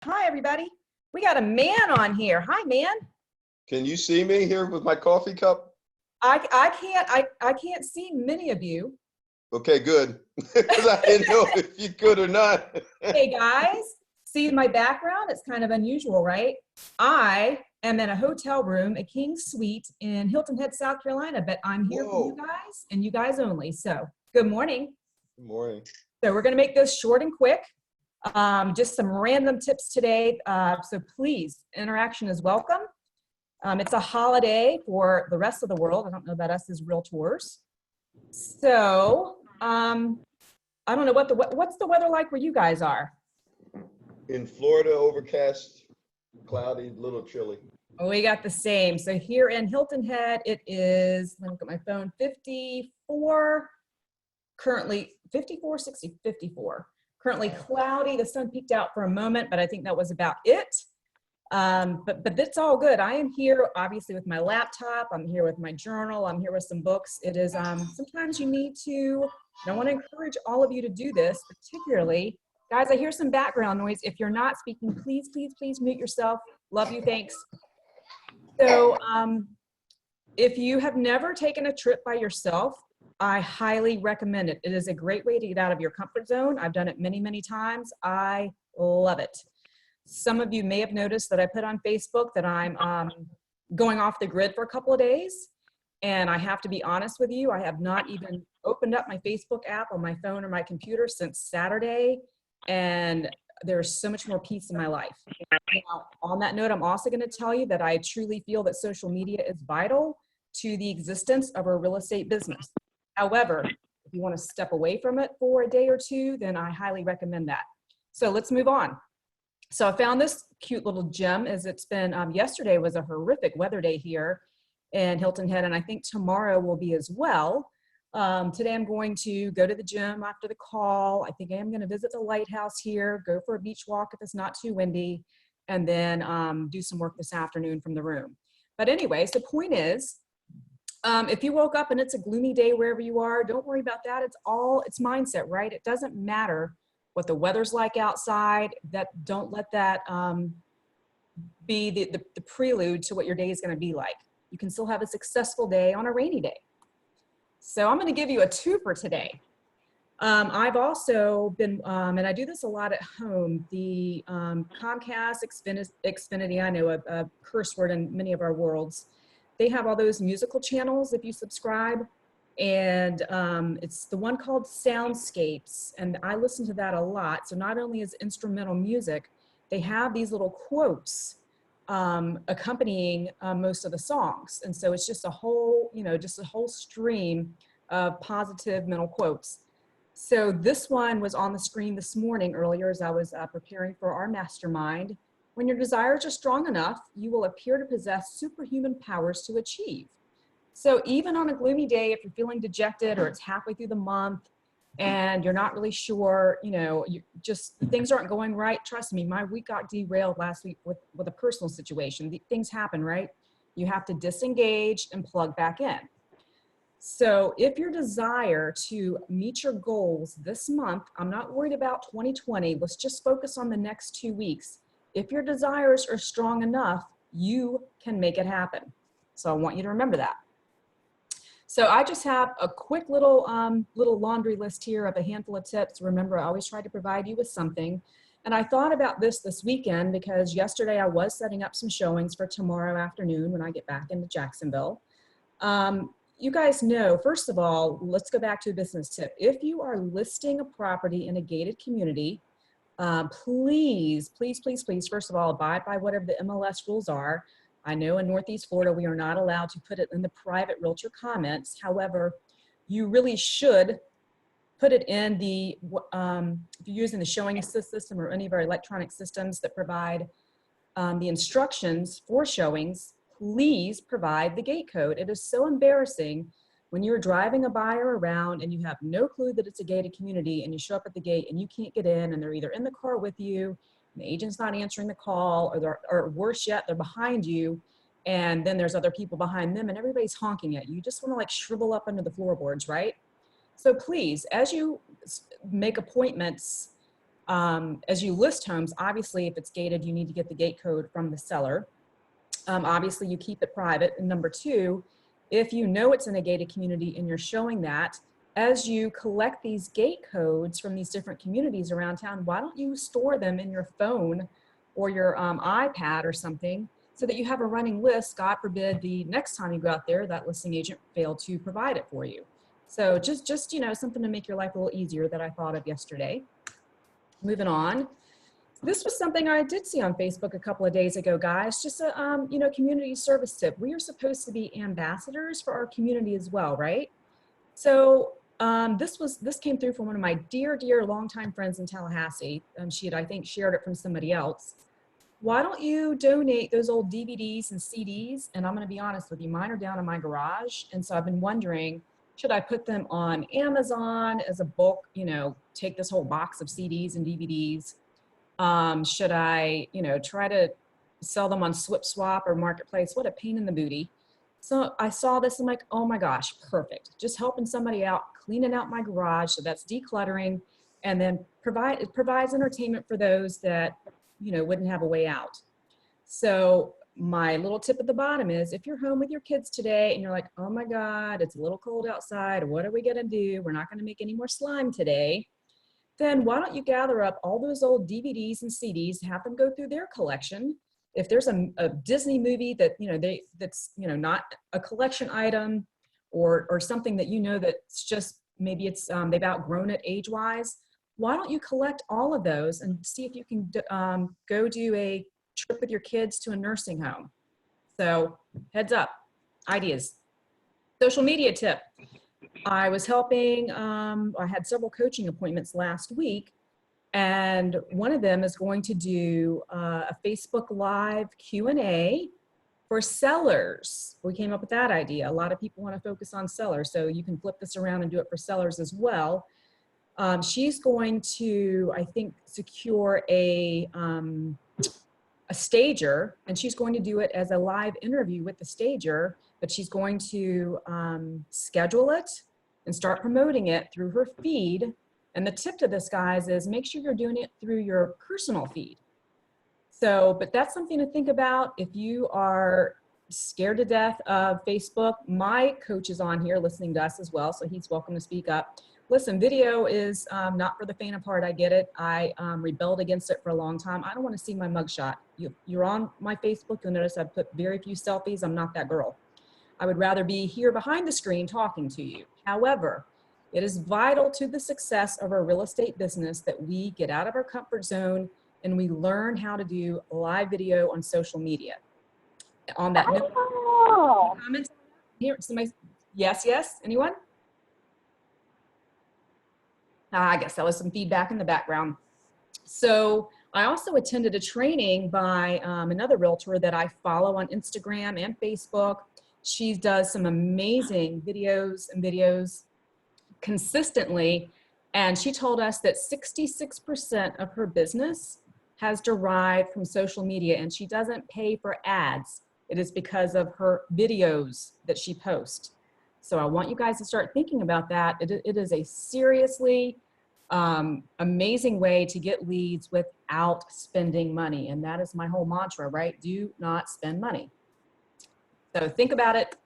Hi, everybody. We got a man on here. Hi, man. Can you see me here with my coffee cup? I can't see many of you. Okay, good. Because I didn't know if you could or not. Hey, guys. See my background? It's kind of unusual, right? I am in a hotel room, a king suite in Hilton Head, South Carolina, but I'm here for you Whoa. guys and you guys only. So good morning. Good morning. So we're going to make this short and quick. Just some random tips today. So please, interaction is welcome. It's a holiday for the rest of the world. I don't know about us as realtors. So I don't know what's the weather like where you guys are. In Florida, overcast, cloudy, little chilly. Oh, we got the same. So here in Hilton Head, it is, let me look at my phone, 54, currently 54, 60, 54. Currently cloudy. The sun peeked out for a moment, but I think that was about it. But it's all good. I am here obviously with my laptop. I'm here with my journal. I'm here with some books. It is sometimes you need to, and I want to encourage all of you to do this, particularly guys. I hear some background noise. If you're not speaking, please mute yourself. Love you. Thanks. So if you have never taken a trip by yourself, I highly recommend it. It is a great way to get out of your comfort zone. I've done it many times. I love it. Some of you may have noticed that I put on Facebook that I'm going off the grid for a couple of days. And I have to be honest with you, I have not even opened up my Facebook app on my phone or my computer since Saturday. And there's so much more peace in my life. Now, on that note, I'm also going to tell you that I truly feel that social media is vital to the existence of a real estate business. However, if you want to step away from it for a day or two, then I highly recommend that. So let's move on. So I found this cute little gem as it's been, yesterday was a horrific weather day here in Hilton Head, and I think tomorrow will be as well. Today I'm going to go to the gym after the call. I think I am going to visit the lighthouse here, go for a beach walk if it's not too windy, and then do some work this afternoon from the room. But anyways, the point is, if you woke up and it's a gloomy day wherever you are, don't worry about that. It's mindset, right? It doesn't matter what the weather's like outside. Don't let that be the prelude to what your day is going to be like. You can still have a successful day on a rainy day. So I'm going to give you a twofer today. I've also been, and I do this a lot at home, the Comcast, Xfinity, I know a curse word in many of our worlds. They have all those musical channels if you subscribe. And it's the one called Soundscapes, and I listen to that a lot. So not only is instrumental music, they have these little quotes accompanying most of the songs. And so it's just a whole, just a whole stream of positive mental quotes. So this one was on the screen this morning earlier as I was preparing for our mastermind. When your desires are strong enough, you will appear to possess superhuman powers to achieve. So even on a gloomy day, if you're feeling dejected or it's halfway through the month and you're not really sure, things aren't going right. Trust me, my week got derailed last week with a personal situation. Things happen, right? You have to disengage and plug back in. So if your desire to meet your goals this month, I'm not worried about 2020. Let's just focus on the next 2 weeks. If your desires are strong enough, you can make it happen. So I want you to remember that. So I just have a quick little laundry list here of a handful of tips. Remember, I always try to provide you with something. And I thought about this weekend because yesterday I was setting up some showings for tomorrow afternoon when I get back into Jacksonville. You guys know, first of all, let's go back to a business tip. If you are listing a property in a gated community, please, first of all, abide by whatever the MLS rules are. I know in Northeast Florida, we are not allowed to put it in the private realtor comments. However, you really should put it in the, if you're using the showing assist system or any of our electronic systems that provide the instructions for showings, please provide the gate code. It is so embarrassing when you're driving a buyer around and you have no clue that it's a gated community and you show up at the gate and you can't get in and they're either in the car with you, the agent's not answering the call, or worse yet, they're behind you, and then there's other people behind them and everybody's honking at you. You just want to like shrivel up under the floorboards, right? So please, as you make appointments As you list homes, obviously, if it's gated, you need to get the gate code from the seller. Obviously, you keep it private. And number two, if you know it's in a gated community and you're showing that, as you collect these gate codes from these different communities around town, why don't you store them in your phone or your iPad or something so that you have a running list? God forbid the next time you go out there, that listing agent failed to provide it for you. So just you know, something to make your life a little easier that I thought of yesterday. Moving on. This was something I did see on Facebook a couple of days ago, guys. Just a you know, community service tip. We are supposed to be ambassadors for our community as well, right? So this came through from one of my dear longtime friends in Tallahassee. She had, I think, shared it from somebody else. Why don't you donate those old DVDs and CDs? And I'm going to be honest with you, mine are down in my garage, and so I've been wondering, should I put them on Amazon as a bulk? You know, take this whole box of CDs and DVDs. Should I, you know, try to sell them on SwipSwap or Marketplace? What a pain in the booty. So I saw this, I'm like, oh my gosh, perfect. Just helping somebody out, cleaning out my garage. So that's decluttering, and then it provides entertainment for those that, you know, wouldn't have a way out. So my little tip at the bottom is, if you're home with your kids today and you're like, oh my God, it's a little cold outside. What are we gonna do? We're not gonna make any more slime today. Then why don't you gather up all those old DVDs and CDs, have them go through their collection. If there's a Disney movie that, you know, that's, you know, not a collection item, or something that, you know, that's just, maybe it's, they've outgrown it age-wise, why don't you collect all of those and see if you can go do a trip with your kids to a nursing home. So heads up, ideas. Social media tip. I was helping, I had several coaching appointments last week, and one of them is going to do a Facebook Live Q&A for sellers. We came up with that idea. A lot of people want to focus on sellers, so you can flip this around and do it for sellers as well. She's going to, I think, secure a stager, and she's going to do it as a live interview with the stager, but she's going to schedule it and start promoting it through her feed. And the tip to this, guys, is make sure you're doing it through your personal feed. So, but that's something to think about if you are scared to death of Facebook. My coach is on here listening to us as well, so he's welcome to speak up. Listen, video is not for the faint of heart. I get it. I rebelled against it for a long time. I don't want to see my mugshot. You're on my Facebook, you'll notice I've put very few selfies. I'm not that girl. I would rather be here behind the screen talking to you. However, it is vital to the success of our real estate business that we get out of our comfort zone and we learn how to do live video on social media. On that note, comments here, somebody, yes, anyone? I guess that was some feedback in the background. So I also attended a training by another realtor that I follow on Instagram and Facebook. She does some amazing videos consistently. And she told us that 66% of her business has derived from social media, and she doesn't pay for ads. It is because of her videos that she posts. So I want you guys to start thinking about that. It is a seriously amazing way to get leads without spending money. And that is my whole mantra, right? Do not spend money. So think about it.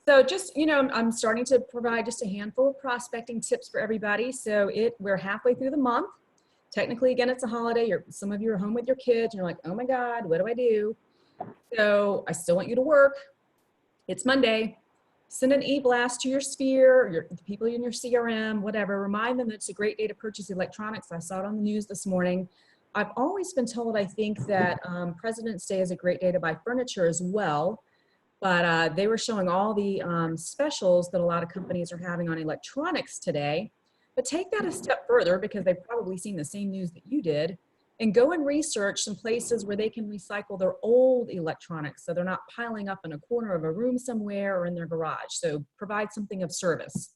So just, you know, I'm starting to provide just a handful of prospecting tips for everybody. So we're halfway through the month. Technically, again, it's a holiday. Some of you are home with your kids and you're like, oh my God, what do I do? So I still want you to work. It's Monday. Send an e-blast to your sphere, the people in your CRM, whatever. Remind them that it's a great day to purchase electronics. I saw it on the news this morning. I've always been told, I think, that President's Day is a great day to buy furniture as well. But they were showing all the specials that a lot of companies are having on electronics today. But take that a step further, because they've probably seen the same news that you did, and go and research some places where they can recycle their old electronics so they're not piling up in a corner of a room somewhere or in their garage. So provide something of service.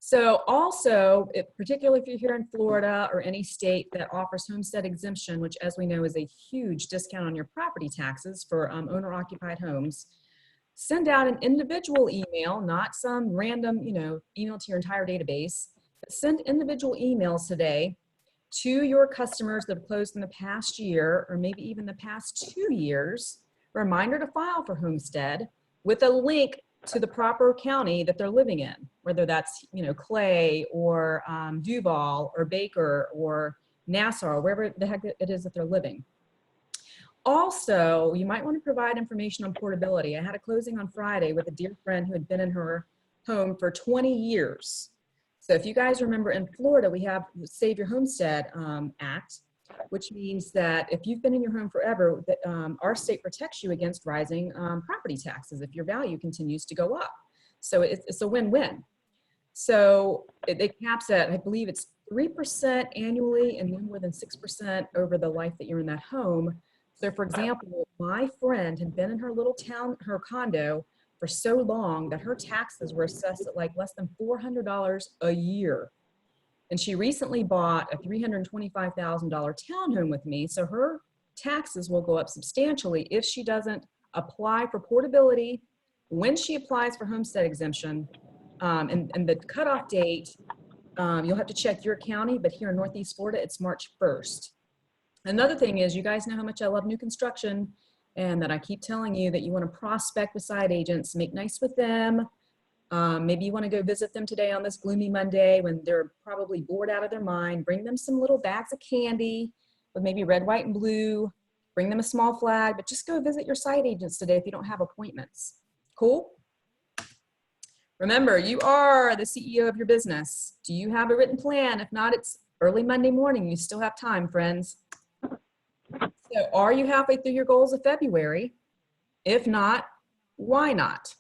So also, particularly if you're here in Florida or any state that offers homestead exemption, which, as we know, is a huge discount on your property taxes for owner-occupied homes, send out an individual email, not some random, you know, email to your entire database, Send individual emails today to your customers that have closed in the past year, or maybe even the past 2 years, reminder to file for homestead with a link to the proper county that they're living in, whether that's, you know, Clay or Duval or Baker or Nassau, or wherever the heck it is that they're living. Also, you might want to provide information on portability. I had a closing on Friday with a dear friend who had been in her home for 20 years. So if you guys remember, in Florida, we have the Save Your Homestead Act, which means that if you've been in your home forever, that our state protects you against rising property taxes if your value continues to go up. So it's a win-win. So it caps at, I believe it's 3% annually and no more than 6% over the life that you're in that home. So for example, my friend had been in her little town, her condo, for so long that her taxes were assessed at like less than $400 a year. And she recently bought a $325,000 townhome with me. So her taxes will go up substantially if she doesn't apply for portability when she applies for homestead exemption. And the cutoff date, you'll have to check your county, but here in Northeast Florida, it's March 1st. Another thing is, you guys know how much I love new construction, and that I keep telling you that you want to prospect with side agents, make nice with them. Maybe you want to go visit them today on this gloomy Monday when they're probably bored out of their mind. Bring them some little bags of candy with maybe red, white, and blue. Bring them a small flag, but just go visit your side agents today if you don't have appointments. Cool? Remember, you are the CEO of your business. Do you have a written plan? If not, it's early Monday morning. You still have time, friends. So are you halfway through your goals of February? If not, why not?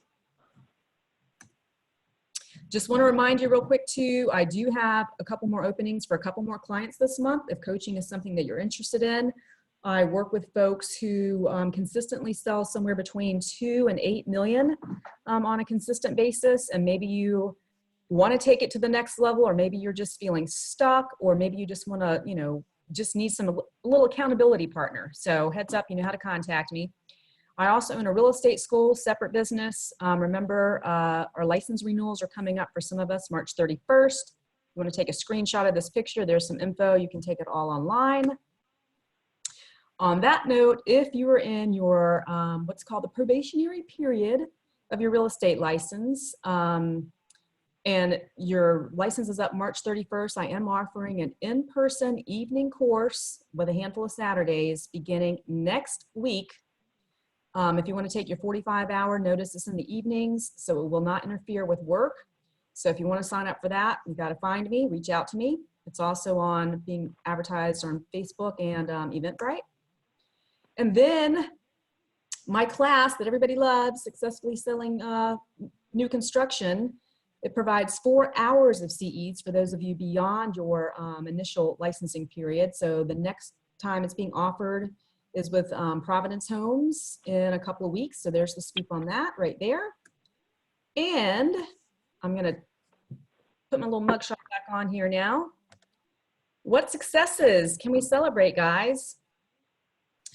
Just want to remind you real quick too, I do have a couple more openings for a couple more clients this month. If coaching is something that you're interested in, I work with folks who consistently sell somewhere between 2 and 8 million on a consistent basis. And maybe you want to take it to the next level, or maybe you're just feeling stuck, or maybe you just want to, you know, just need a little accountability partner. So heads up, you know how to contact me. I also own a real estate school, separate business. Remember, our license renewals are coming up for some of us March 31st. You want to take a screenshot of this picture. There's some info. You can take it all online. On that note, if you are in your what's called the probationary period of your real estate license, and your license is up March 31st, I am offering an in-person evening course with a handful of Saturdays beginning next week. If you want to take your 45-hour notices in the evenings, so it will not interfere with work. So if you want to sign up for that, you got to find me, reach out to me. It's also being advertised on Facebook and Eventbrite. And then my class that everybody loves, Successfully Selling New Construction, it provides 4 hours of CEs for those of you beyond your initial licensing period. So the next time it's being offered is with Providence Homes in a couple of weeks. So there's the scoop on that right there. And I'm gonna put my little mugshot back on here now. What successes can we celebrate, guys?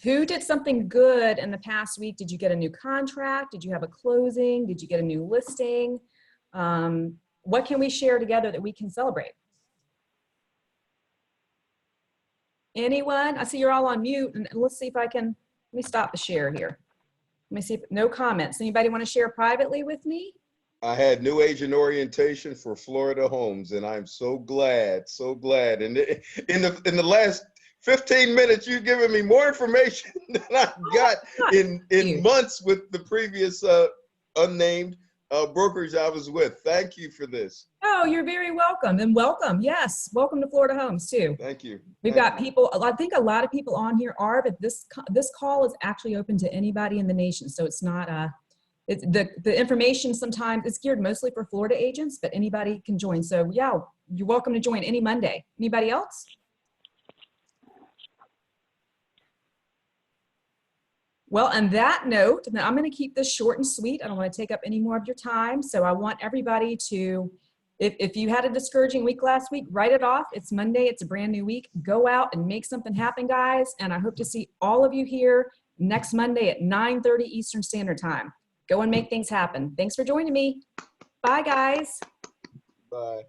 Who did something good in the past week? Did you get a new contract? Did you have a closing? Did you get a new listing? What can we share together that we can celebrate? Anyone? I see you're all on mute, and let's see if I can, let me stop the share here. Let me see if, no comments. Anybody want to share privately with me? I had new agent orientation for Florida homes, and I'm so glad, so glad. And in the last 15 minutes, you've given me more information than I got in months with the previous unnamed brokerage I was with. Thank you for this. Oh, you're very welcome. And welcome. Yes. Welcome to Florida Homes too. Thank you. We've got people, I think a lot of people on here are, but this call is actually open to anybody in the nation. So it's not the information sometimes it's geared mostly for Florida agents, but anybody can join. So yeah, you're welcome to join any Monday. Anybody else? Well, on that note, I'm going to keep this short and sweet. I don't want to take up any more of your time. So I want everybody to, if you had a discouraging week last week, write it off. It's Monday. It's a brand new week. Go out and make something happen, guys. And I hope to see all of you here next Monday at 9:30 Eastern Standard Time. Go and make things happen. Thanks for joining me. Bye, guys. Bye.